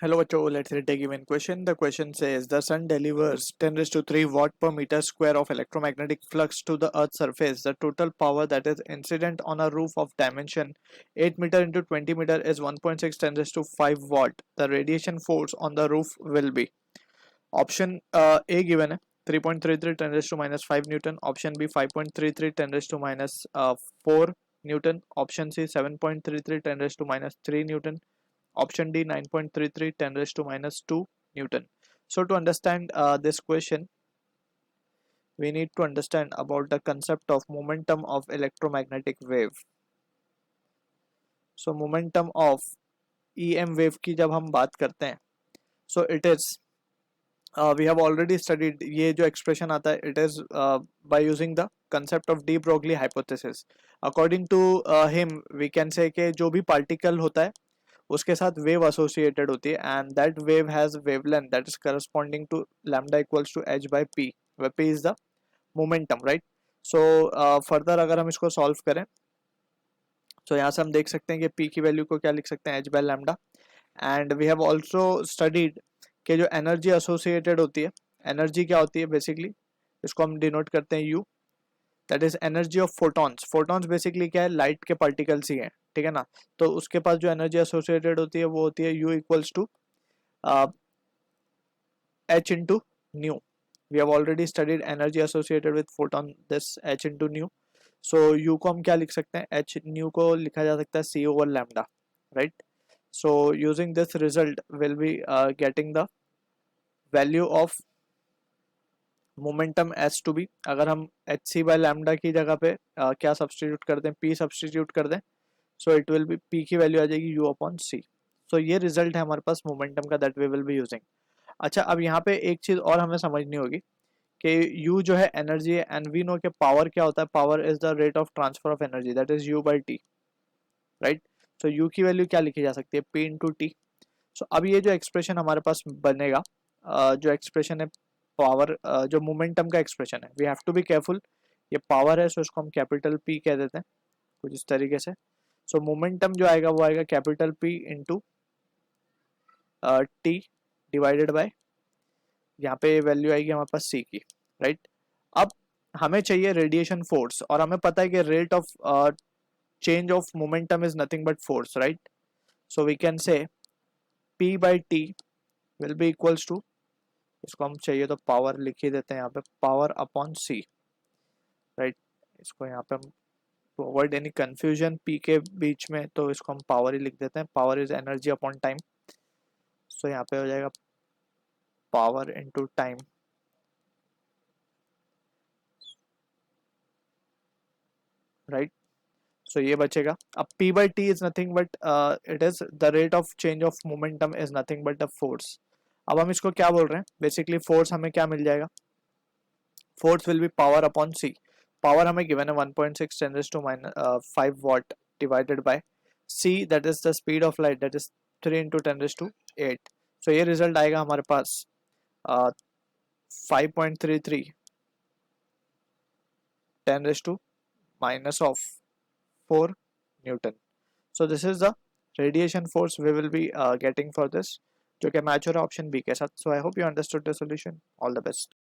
Hello बच्चों, let's read a given question. The question says the sun delivers 10 raised to 3 watt per meter square of electromagnetic flux to the earth's surface. The total power that is incident on a roof of dimension 8 meter into 20 meter is 1.6 10 raised to 5 watt. The radiation force on the roof will be option A given है 3.33 10 raised to minus 5 Newton, option B 5.33 10 raised to minus 4 Newton, option C 7.33 10 raised to minus 3 Newton, option D 9.33 10 raised to minus 2 Newton. So to understand this question, we need to understand about the concept of momentum of electromagnetic wave. So momentum of EM wave की जब हम बात करते हैं, so it is we have already studied ये जो expression आता है, it is by using the concept of de Broglie hypothesis. According to him, we can say कि जो भी particle होता है उसके साथ वेव एसोसिएटेड होती है and that wave has wavelength that is corresponding to lambda equals to H by P, where P is the momentum, right. So further अगर हम इसको सॉल्व करें तो यहाँ से हम देख सकते हैं कि पी की वैल्यू को क्या लिख सकते हैं, H by lambda. And we have also studied कि जो एनर्जी एसोसिएटेड होती है, एनर्जी क्या होती है बेसिकली, इसको हम डिनोट करते हैं you, that is energy of photons. Photons basically क्या है, लाइट के पार्टिकल्स ही हैं, ठीक है ना. तो उसके पास जो एनर्जी एसोसिएटेड होती है वो होती है U equals to h into nu. We have already studied energy associated with photon, this h into nu. So u को हम क्या लिख सकते हैं, h nu को लिखा जा सकता है c over lambda, right. So using this result will be getting the value of momentum s to be, अगर हम एच सी बाय लैम्डा की जगह पे क्या सब्सटीट्यूट कर दें, p सब्सटीट्यूट कर दें, so it will be p की वैल्यू आ जाएगी u अपॉन c. सो ये रिजल्ट है हमारे पास मोमेंटम का, that we will be using. अच्छा, अब यहाँ पे एक चीज और हमें समझनी होगी कि u जो है एनर्जी है एंड वी नो के पावर क्या होता है, power is the rate of transfer of energy, that is u by T, right. So u की वैल्यू क्या लिखी जा सकती है, p इंटू टी. सो अब ये जो एक्सप्रेशन हमारे पास बनेगा, जो एक्सप्रेशन है पावर, जो मोमेंटम का एक्सप्रेशन है, we have to be careful. ये पावर है, सो इसको हम कैपिटल P कह देते हैं कुछ इस तरीके से. सो मोमेंटम जो आएगा वो आएगा capital P into T divided by, यहाँ पे वैल्यू आएगी हमारे पास C की, राइट. अब हमें चाहिए रेडिएशन फोर्स और हमें पता है कि rate of change of momentum is nothing but force, right. So we can say P by T will be equals to, इसको हम चाहिए तो पावर लिख ही देते हैं यहाँ पे, पावर अपॉन C, राइट. इसको यहाँ पे हम to avoid any confusion P के बीच में, तो इसको हम पावर ही लिख देते हैं, power is energy upon time. So यहाँ पे हो जाएगा power into time, right. So ये बचेगा. अब P by T is nothing but it is the rate of change of momentum is nothing but the force. अब हम इसको क्या बोल रहे हैं, बेसिकली फोर्स हमें क्या मिल जाएगा, force will be power upon C. Power हमें गिवन है 1.6 10 raised to minus 5 watt divided by C, that is the speed of light, that is 3 into 10 raised to 8. सो ये रिजल्ट आएगा हमारे पास 5.33 10 raised to minus of 4 Newton. So this is the radiation force we will be getting for this, जो कि match हो रहा है option B के साथ. So I hope you understood the solution. All the best.